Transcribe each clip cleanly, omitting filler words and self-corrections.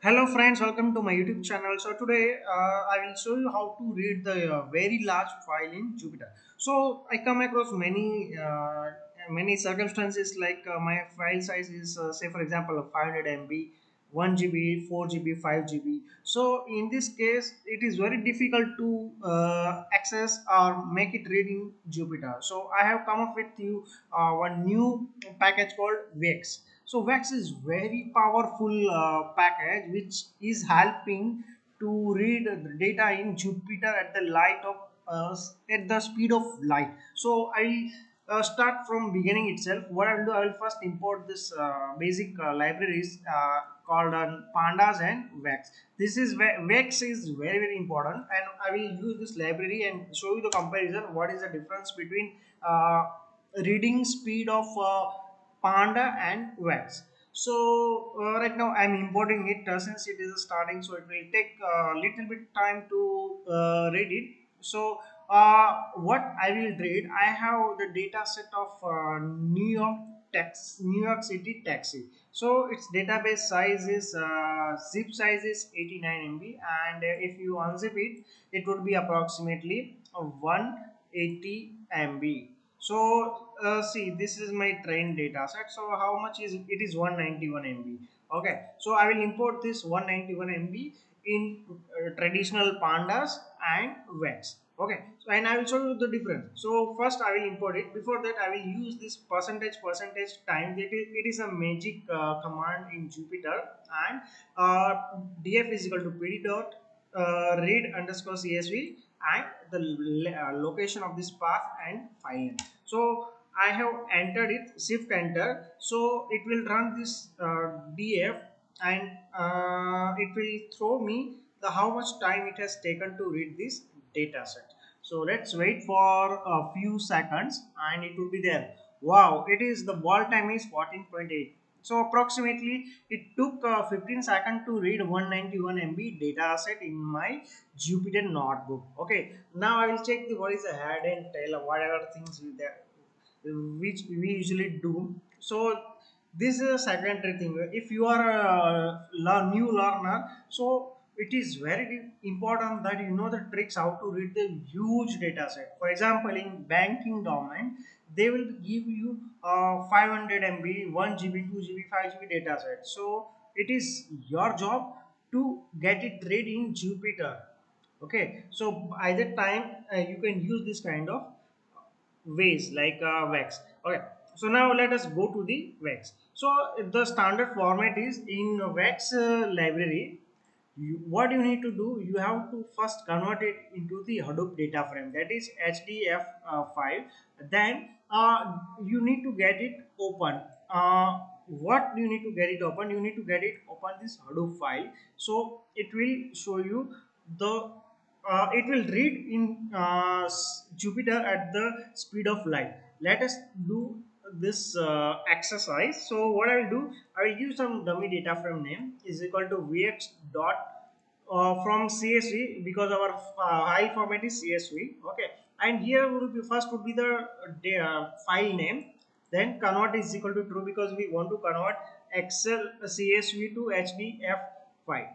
Hello friends, welcome to my YouTube channel. So today I will show you how to read the very large file in Jupyter. So I come across many circumstances like my file size is say for example 500 MB, 1 GB, 4 GB, 5 GB. So in this case it is very difficult to access or make it read in Jupyter. So I have come up with you one new package called vaex. So vaex is very powerful package which is helping to read the data in Jupyter at the light of at the speed of light. So I start from beginning itself. What I will do, I will first import this basic libraries called pandas and vaex. This is vaex is very important, and I will use this library and show you the comparison. What is the difference between reading speed of Panda and vaex. So right now I'm importing it since it is starting, so it will take a little bit time to read it. So what I will read, I have the data set of New York City taxi. So its database size is zip size is 89 MB, and if you unzip it, it would be approximately 180 MB. So see, this is my train data set. So how much is it? It is 191 MB. Okay, so I will import this 191 MB in traditional pandas and vaex. Okay, so, and I will show you the difference. So first I will import it. Before that I will use this percentage time. It is a magic command in Jupyter, and df is equal to pd dot read underscore csv and the location of this path and file name. So I have entered it, shift enter, so it will run this df, and it will throw me the how much time it has taken to read this data set. So let's wait for a few seconds and it will be there. Wow, it is the wall time is 14.8. So approximately it took 15 seconds to read 191 MB data set in my Jupyter notebook. Okay, now I will check the what is the head and tail of whatever things with that which we usually do. So this is a secondary thing. If you are a new learner, so it is very important that you know the tricks how to read the huge data set. For example, in banking domain, they will give you 500 MB, 1 GB, 2 GB, 5 GB data set. So it is your job to get it read in Jupyter. Okay, so by the time you can use this kind of ways like vaex. Okay, so now let us go to the vaex. So the standard format is in vaex library. What you need to do, you have to first convert it into the Hadoop data frame, that is hdf file. Then you need to get it open. What you need to get it open, you need to get it open this Hadoop file. So it will show you the it will read in Jupyter at the speed of light. Let us do this exercise. So what I will do, I will give some dummy data frame name is equal to vaex dot from CSV, because our file format is CSV. Okay, and here would be first would be the file name. Then convert is equal to true because we want to convert Excel CSV to HDF file.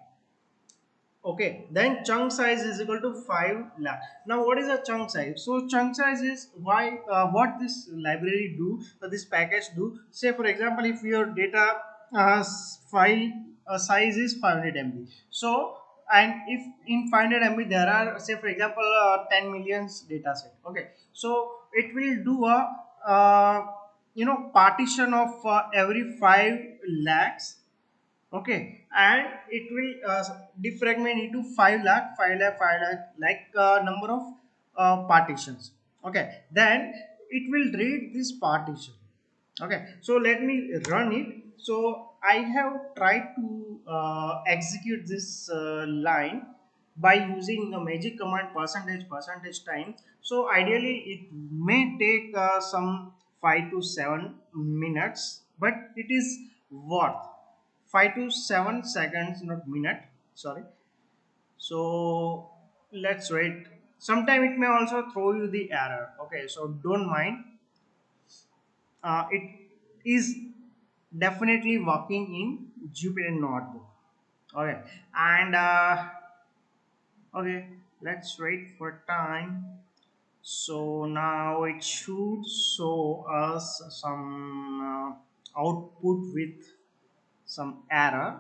Okay, then chunk size is equal to 5 lakh. Now what is a chunk size? So chunk size is why what this library do, this package do. Say for example, if your data file size is 500 MB. So and if in 500 MB there are, say for example, 10 millions data set. Okay, so it will do a partition of every 5 lakhs. Okay, and it will defragment into 5 lakh 5 lakh 5 lakh, like number of partitions. Okay, then it will read this partition. Okay, so let me run it. So I have tried to execute this line by using the magic command percentage time. So ideally it may take some 5 to 7 minutes, but it is worth 5 to 7 seconds, not minute, sorry. So let's wait. Sometime it may also throw you the error. Okay, so don't mind. It is definitely working in Jupyter Notebook. Okay, and okay, let's wait for time. So now it should show us some output with some error.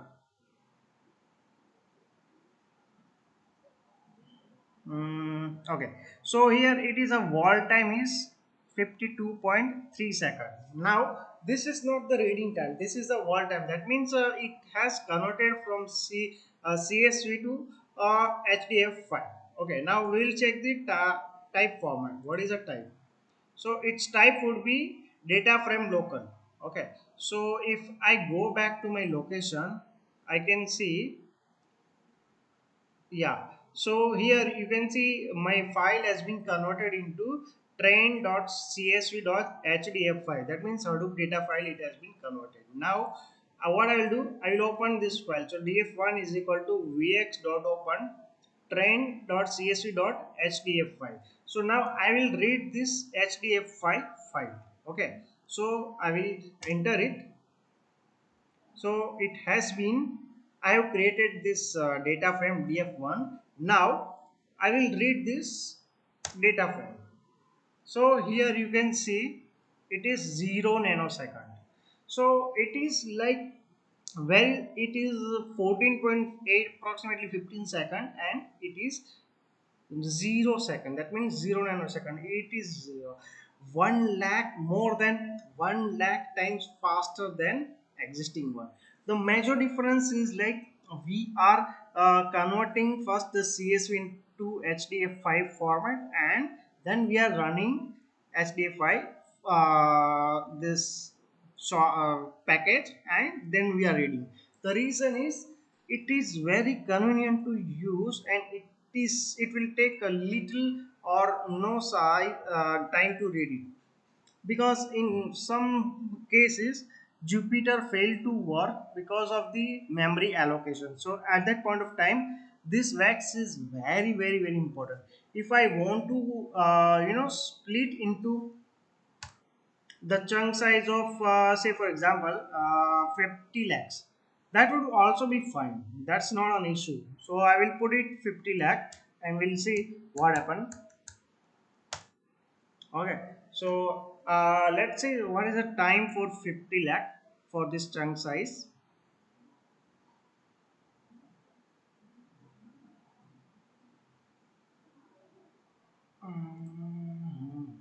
Okay, so here it is a wall time is 52.3 seconds. Now this is not the reading time, this is the wall time. That means it has converted from CSV to HDF file. Okay, now we'll check the type format. What is the type? So its type would be data frame local. Okay, so if I go back to my location, I can see, yeah, so here you can see my file has been converted into train.csv.hdf file. That means Hadoop data file, it has been converted. Now what I will do, I will open this file. So df1 is equal to vaex.open train.csv.hdf file. So now I will read this hdf file. Okay, so I will enter it. So it has been, I have created this data frame df1. Now I will read this data frame. So here you can see it is 0 nanosecond. So it is like, well, it is 14.8 approximately 15 second, and it is 0 second. That means 0 nanosecond. It is 1 lakh, more than 1 lakh times faster than existing one. The major difference is like we are converting first the CSV into HDF5 format, and then we are running HDF5 this package, and then we are reading. The reason is it is very convenient to use, and it will take a little or no size time to read it, because in some cases Jupyter failed to work because of the memory allocation. So at that point of time, this vaex is very very very important. If I want to split into the chunk size of say for example 50 lakhs, that would also be fine. That's not an issue. So I will put it 50 lakh and we'll see what happened. Okay, so let's see what is the time for 50 lakh for this chunk size. Mhm.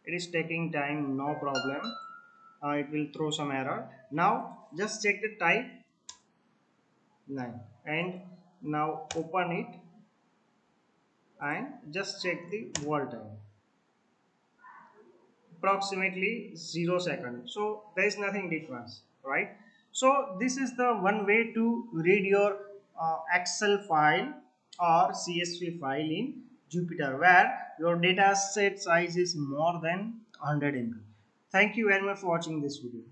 It is taking time, no problem. It will throw some error. Now just check the type 9, and now open it and just check the wall time, approximately 0 seconds. So there is nothing difference, right? So this is the one way to read your excel file or csv file in Jupyter, where your data set size is more than 100 MB. Thank you very much for watching this video.